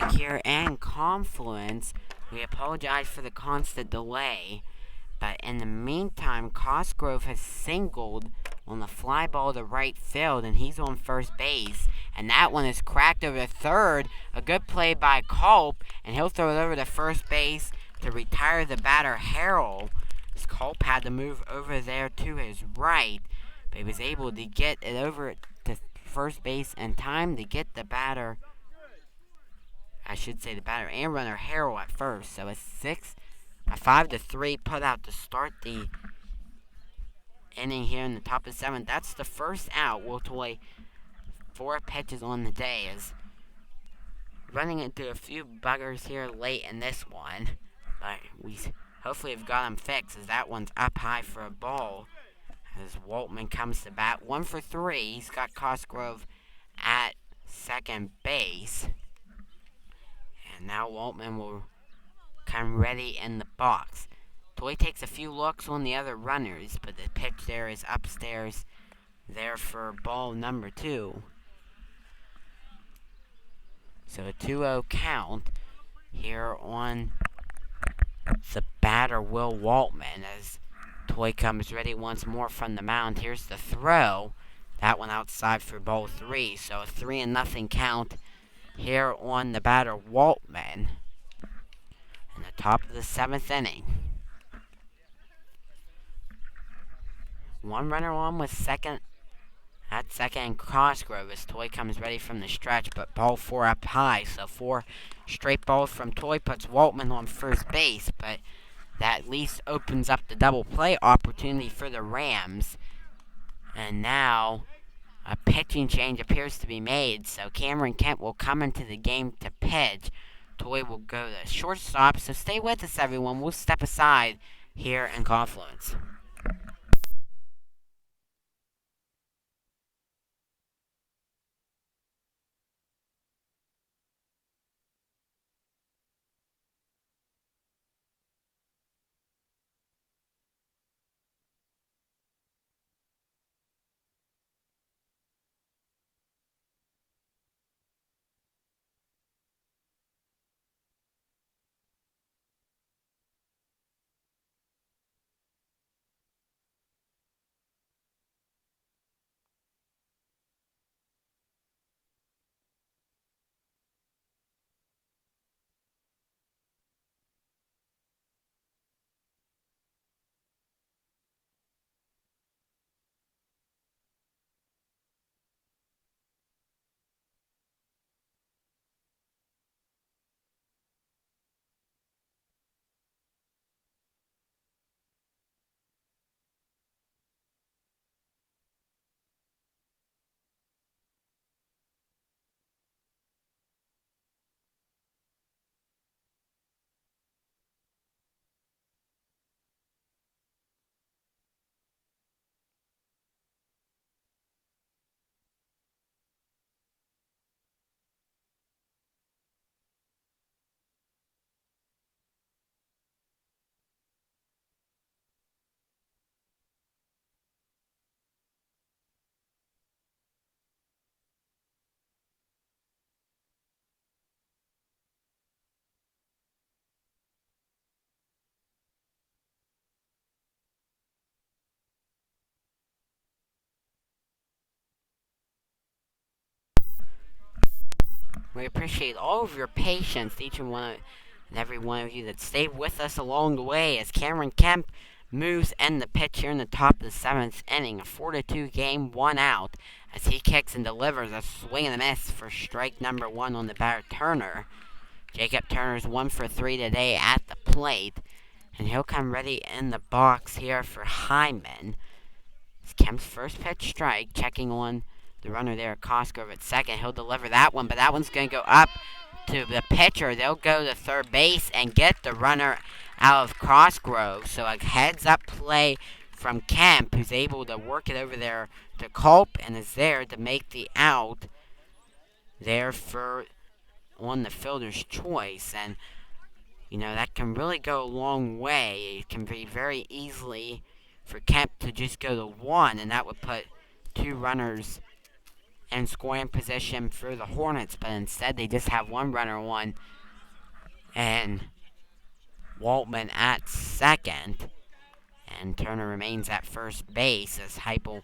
back here and Confluence. We apologize for the constant delay, but in the meantime, Cosgrove has singled on the fly ball to right field, and he's on first base. And that one is cracked over to third. A good play by Culp, and he'll throw it over to first base to retire the batter, Harrell. Culp had to move over there to his right, but he was able to get it over to first base in time to get the batter. I should say the batter and runner Harrell at first. So a 5-3 put out to start the inning here in the top of the seventh. That's the first out. Will Toy 4 pitches on the day is running into a few buggers here late in this one, but we hopefully have got them fixed, as that one's up high for a ball. As Waltman comes to bat, 1 for 3. He's got Cosgrove at second base. And now Waltman will come ready in the box. Toy takes a few looks on the other runners, but the pitch there is upstairs there for ball number 2. So a 2-0 count here on the batter, Will Waltman, as Toy comes ready once more from the mound. Here's the throw. That one outside for ball 3. So a 3-0 count here on the batter, Waltman, in the top of the 7th inning. One runner on with second. At second, Cosgrove as Toy comes ready from the stretch, but ball 4 up high. So 4 straight balls from Toy puts Waltman on first base, but that at least opens up the double play opportunity for the Rams. And now a pitching change appears to be made, so Cameron Kemp will come into the game to pitch. Toy will go to shortstop, so stay with us, everyone. We'll step aside here in Confluence. We appreciate all of your patience, each and every one of you that stayed with us along the way, as Cameron Kemp moves in the pitch here in the top of the 7th inning. A 4-2 game, 1 out, as he kicks and delivers a swing and a miss for strike number 1 on the batter, Turner. Jacob Turner's 1 for 3 today at the plate, and he'll come ready in the box here for Hyndman. It's Kemp's first pitch strike, checking on the runner there, Cosgrove at second. He'll deliver that one, but that one's going to go up to the pitcher. They'll go to third base and get the runner out of Cosgrove. So a heads-up play from Kemp, who's able to work it over there to Culp and is there to make the out there for on the fielder's choice. And, you know, that can really go a long way. It can be very easily for Kemp to just go to 1, and that would put 2 runners in scoring position for the Hornets, but instead they just have one runner on and Waltman at second. And Turner remains at first base as Heupel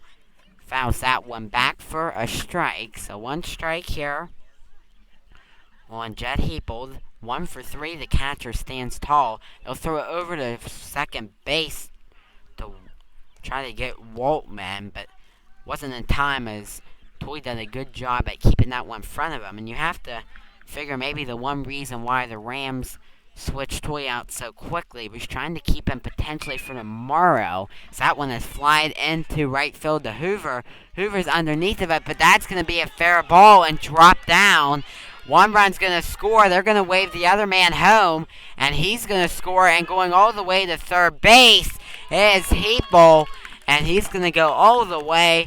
fouls that one back for a strike. So one strike here on Jed Heupel. 1 for 3. The catcher stands tall. They'll throw it over to second base to try to get Waltman, but wasn't in time as Toy did a good job at keeping that one in front of him. And you have to figure maybe the one reason why the Rams switched Toy out so quickly was trying to keep him potentially for tomorrow. So that one is flied into right field to Hoover. Hoover's underneath of it, but that's going to be a fair ball and drop down. One run's going to score. They're going to wave the other man home, and he's going to score. And going all the way to third base is Heupel, and he's going to go all the way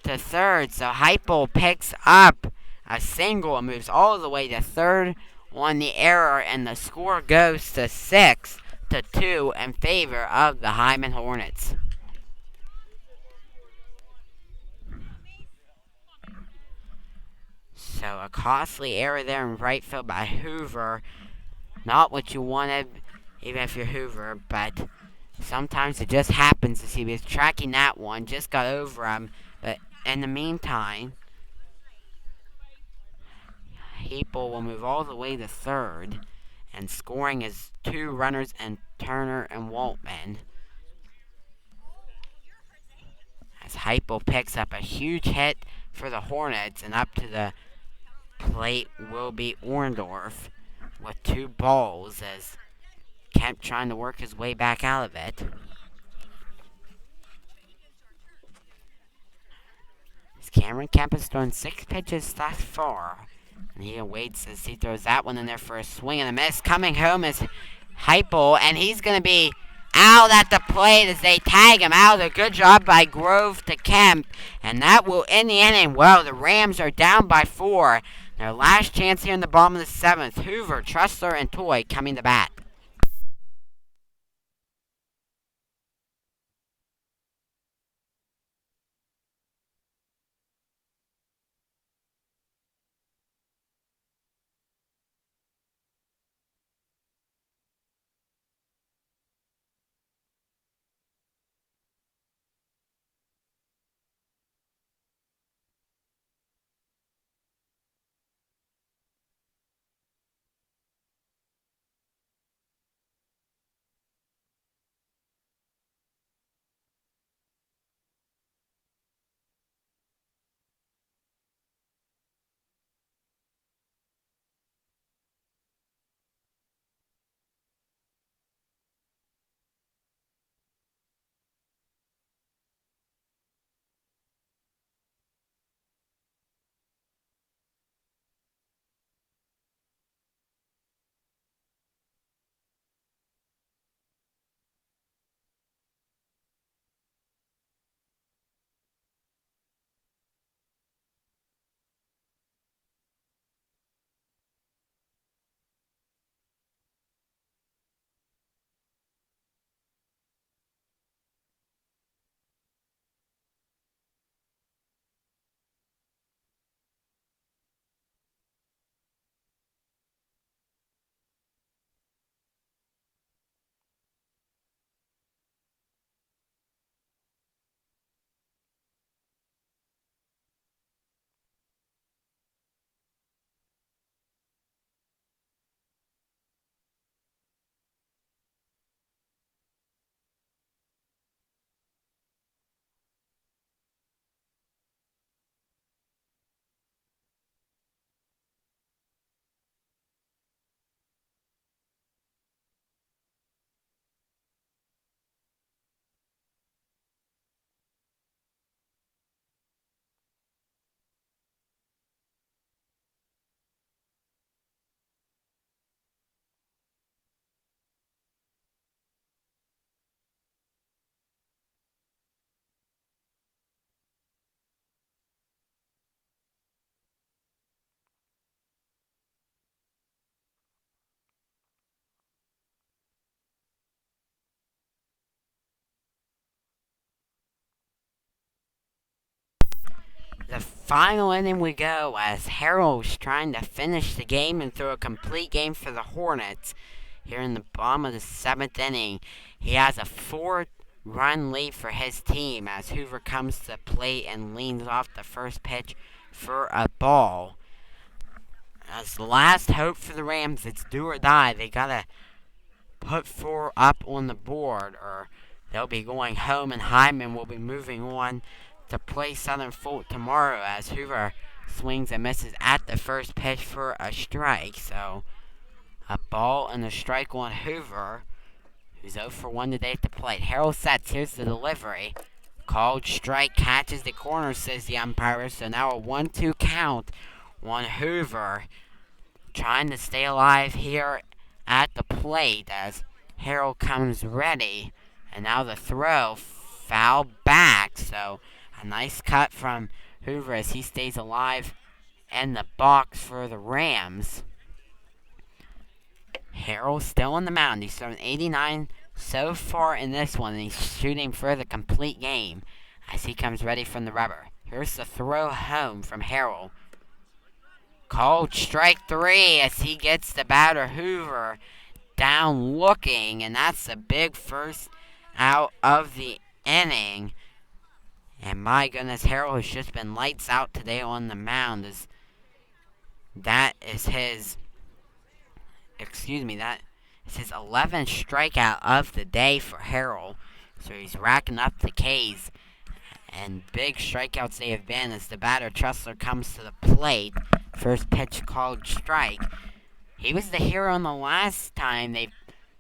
to third. So Heupel picks up a single and moves all the way to third on the error, and the score goes to 6-2 in favor of the Hyndman Hornets. So a costly error there in right field by Hoover. Not what you wanted, even if you're Hoover, but sometimes it just happens as he was tracking that one, just got over him. But in the meantime, Heupel will move all the way to third, and scoring is 2 runners and Turner and Waltman. As Heupel picks up a huge hit for the Hornets, and up to the plate will be Orndorff with 2 balls as Kemp trying to work his way back out of it. As Cameron Kemp has thrown 6 pitches thus far, and he awaits as he throws that one in there for a swing and a miss. Coming home is Heupel, and he's going to be out at the plate as they tag him out. A good job by Grove to Kemp, and that will end the inning. Well, the Rams are down by 4. Their last chance here in the bottom of the 7th. Hoover, Tressler, and Toy coming to bat. final inning we go as Harold's trying to finish the game and throw a complete game for the Hornets. Here in the bottom of the 7th inning, he has a 4-run lead for his team as Hoover comes to the plate and leans off the first pitch for a ball. As the last hope for the Rams, it's do or die. They gotta put 4 up on the board or they'll be going home, and Hyndman will be moving on to play Southern Fort tomorrow as Hoover swings and misses at the first pitch for a strike. So a ball and a strike on Hoover, who's 0 for 1 today at the plate. Harold sets. Here's the delivery. Called strike, catches the corner, says the umpire. So now a 1-2 count on Hoover, trying to stay alive here at the plate as Harold comes ready. And now the throw, foul back. So a nice cut from Hoover as he stays alive in the box for the Rams. Harold still on the mound. He's thrown 89 so far in this one, and he's shooting for the complete game as he comes ready from the rubber. Here's the throw home from Harold. Called strike 3 as he gets the batter Hoover down looking, and that's the big first out of the inning. And my goodness, Harold has just been lights out today on the mound. That is his 11th strikeout of the day for Harold. So he's racking up the Ks. And big strikeouts they have been as the batter Trussler comes to the plate. First pitch called strike. He was the hero in the last time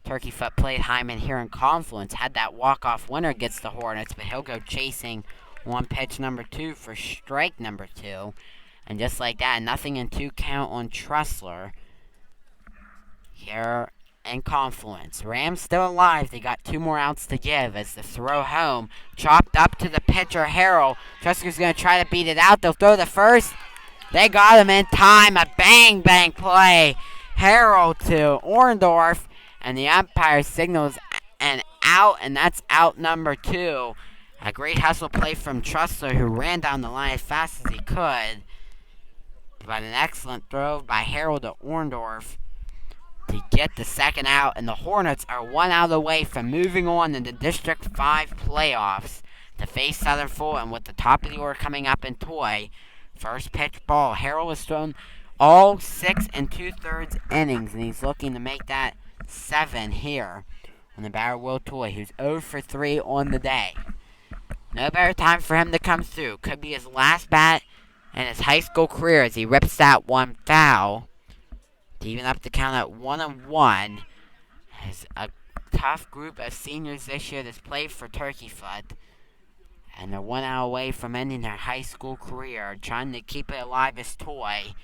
Turkeyfoot played Hyndman here in Confluence. Had that walk-off winner against the Hornets, but he'll go chasing on pitch number 2 for strike number 2. And just like that, nothing in 2 count on Trussler here in Confluence. Rams still alive. They got 2 more outs to give as the throw home. Chopped up to the pitcher, Harold. Trussler's going to try to beat it out. They'll throw the first. They got him in time. A bang play. Harold to Orndorff. And the umpire signals an out, and that's out number 2. A great hustle play from Trussler, who ran down the line as fast as he could. But an excellent throw by Harold to Orndorff to get the second out, and the Hornets are 1 out away from moving on in the District 5 playoffs to face Southern Fulton with the top of the order coming up in Toy. First pitch ball. Harold has thrown all 6 2/3 innings, and he's looking to make that 7 here on the batter Will Toy, who's 0 for 3 on the day. No better time for him to come through. Could be his last bat in his high school career as he rips that one foul to even up the count at 1-1. As a tough group of seniors this year that's played for Turkeyfoot, and they're 1 out away from ending their high school career, trying to keep it alive as Toy.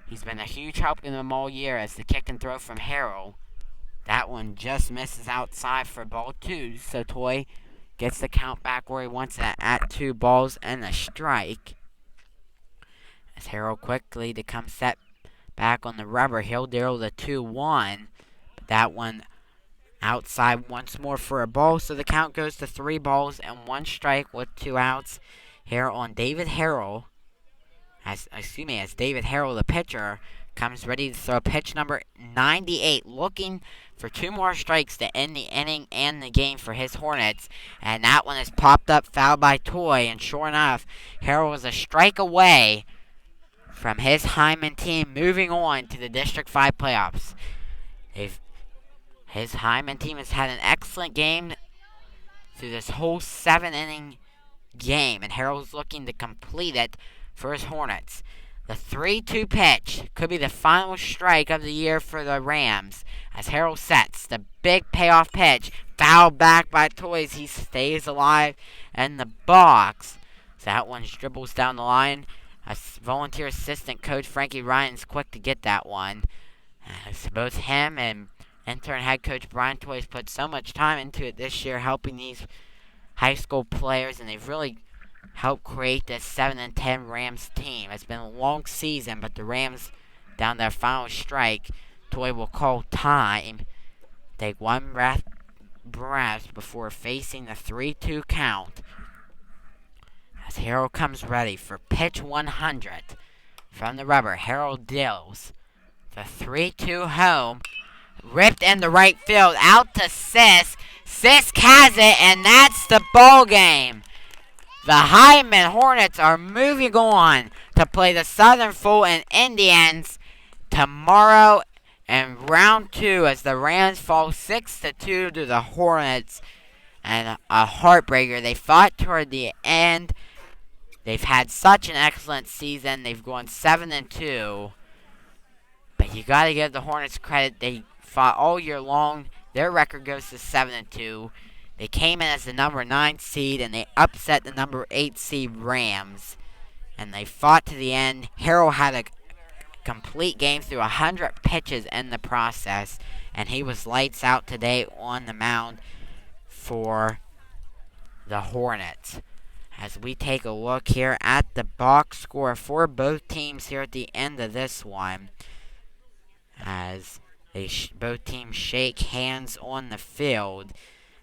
He's been a huge help in them all year as the kick and throw from Harold. That one just misses outside for ball 2, so Toy gets the count back where he wants it at 2 balls and a strike. As Harold quickly to come set back on the rubber, he'll deal the 2-1. But that one outside once more for a ball, so the count goes to 3 balls and 1 strike with 2 outs here on David Harrell. As David Harrell, the pitcher, comes ready to throw pitch number 98, looking for 2 more strikes to end the inning and the game for his Hornets. And that one is popped up, fouled by Toy, and sure enough, Harrell was a strike away from his Hyndman team moving on to the District 5 playoffs. His Hyndman team has had an excellent game through this whole 7-inning game, and Harrell's looking to complete it for his Hornets. The 3-2 pitch could be the final strike of the year for the Rams as Harold sets the big payoff pitch, fouled back by Toys. He stays alive in the box. So that one dribbles down the line. Volunteer assistant coach Frankie Ryan's quick to get that one. As both him and intern head coach Brian Toys put so much time into it this year, helping these high school players, and they've really helped create this 7-10 Rams team. It's been a long season, but the Rams, down their final strike, Toy will call time. Take 1 breath before facing the 3-2 count. As Harold comes ready for pitch 100. From the rubber, Harold deals the 3-2 home. Ripped in the right field, out to Sisk. Sisk has it, and that's the ball game. The Hyndman Hornets are moving on to play the Southern Fulton Indians tomorrow in round 2 as the Rams fall 6-2 to the Hornets. And a heartbreaker. They fought toward the end. They've had such an excellent season. They've gone 7-2. But you got to give the Hornets credit. They fought all year long. Their record goes to 7-2. They came in as the number 9 seed, and they upset the number 8 seed Rams. And they fought to the end. Harold had a complete game through 100 pitches in the process. And he was lights out today on the mound for the Hornets. As we take a look here at the box score for both teams here at the end of this one. As both teams shake hands on the field.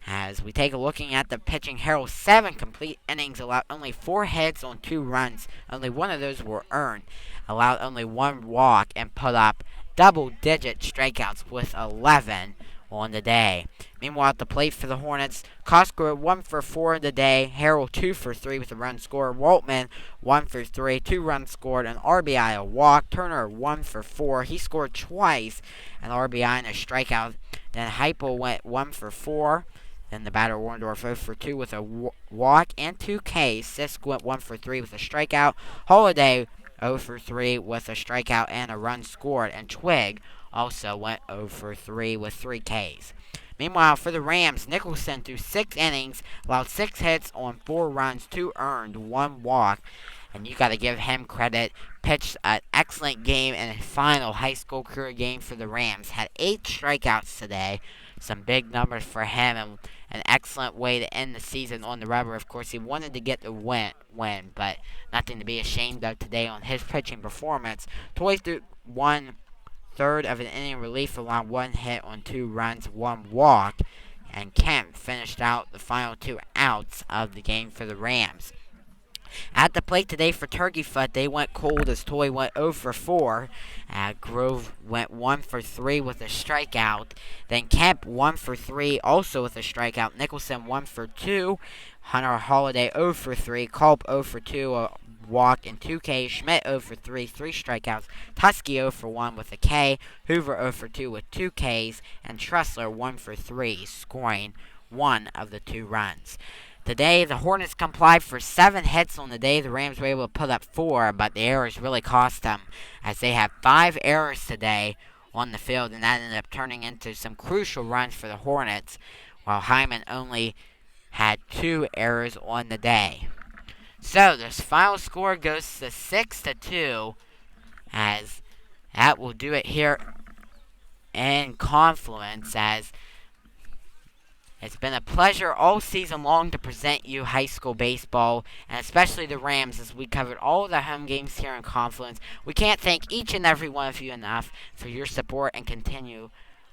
As we take a looking at the pitching, Harold 7 complete innings, allowed only 4 hits on 2 runs. Only one of those were earned. Allowed only 1 walk and put up double-digit strikeouts with 11 on the day. Meanwhile, at the plate for the Hornets, Cosgrove 1 for 4 in the day. Harold 2 for 3 with a run scored. Waltman 1 for 3, 2 runs scored, an RBI, a walk. Turner 1 for 4. He scored twice, an RBI and a strikeout. Then Heupel went 1 for 4. Then the batter Warndorf 0 for 2 with a walk and 2 Ks. Sisk went 1 for 3 with a strikeout. Holiday 0 for 3 with a strikeout and a run scored. And Twig also went 0 for 3 with 3 Ks. Meanwhile, for the Rams, Nicholson threw 6 innings, allowed 6 hits on 4 runs, 2 earned, 1 walk. And you got to give him credit. Pitched an excellent game in his final high school career game for the Rams. Had 8 strikeouts today. Some big numbers for him and an excellent way to end the season on the rubber. Of course, he wanted to get the win, but nothing to be ashamed of today on his pitching performance. Toys threw 1/3 of an inning relief, allowed 1 hit on 2 runs, 1 walk. And Kemp finished out the final 2 outs of the game for the Rams. At the plate today for Turkeyfoot, they went cold as Toy went 0 for 4. Grove went 1 for 3 with a strikeout. Then Kemp 1 for 3 also with a strikeout. Nicholson 1 for 2. Hunter Holiday 0 for 3. Culp 0 for 2, a walk and 2 Ks. Schmidt 0 for 3, 3 strikeouts. Tusky 0 for 1 with a K. Hoover 0 for 2 with 2 Ks. And Tressler 1 for 3, scoring 1 of the 2 runs. Today, the Hornets complied for 7 hits on the day. The Rams were able to put up 4, but the errors really cost them, as they had 5 errors today on the field, and that ended up turning into some crucial runs for the Hornets, while Hyndman only had 2 errors on the day. So, this final score goes to 6-2, as that will do it here in Confluence, as it's been a pleasure all season long to present you high school baseball, and especially the Rams, as we covered all of the home games here in Confluence. We can't thank each and every one of you enough for your support and continue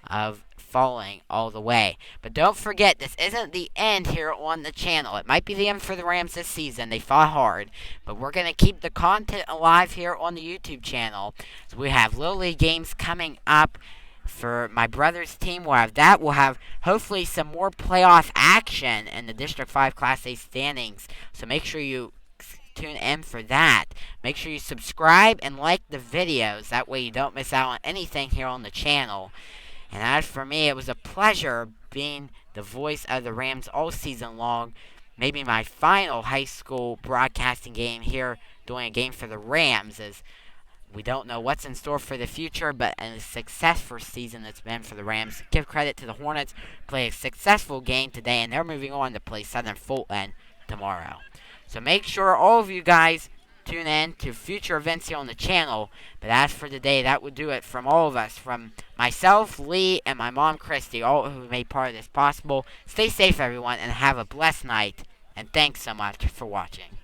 of following all the way. But don't forget, this isn't the end here on the channel. It might be the end for the Rams this season. They fought hard, but we're going to keep the content alive here on the YouTube channel. So we have Little League games coming up. For my brother's team, we'll have hopefully some more playoff action in the District 5 Class A standings. So make sure you tune in for that. Make sure you subscribe and like the videos. That way you don't miss out on anything here on the channel. And as for me, it was a pleasure being the voice of the Rams all season long. Maybe my final high school broadcasting game here, doing a game for the Rams, is we don't know what's in store for the future, but a successful season it's been for the Rams. Give credit to the Hornets. Play a successful game today, and they're moving on to play Southern Fulton tomorrow. So make sure all of you guys tune in to future events here on the channel. But as for today, that would do it from all of us. From myself, Lee, and my mom, Christy, all who made part of this possible. Stay safe, everyone, and have a blessed night. And thanks so much for watching.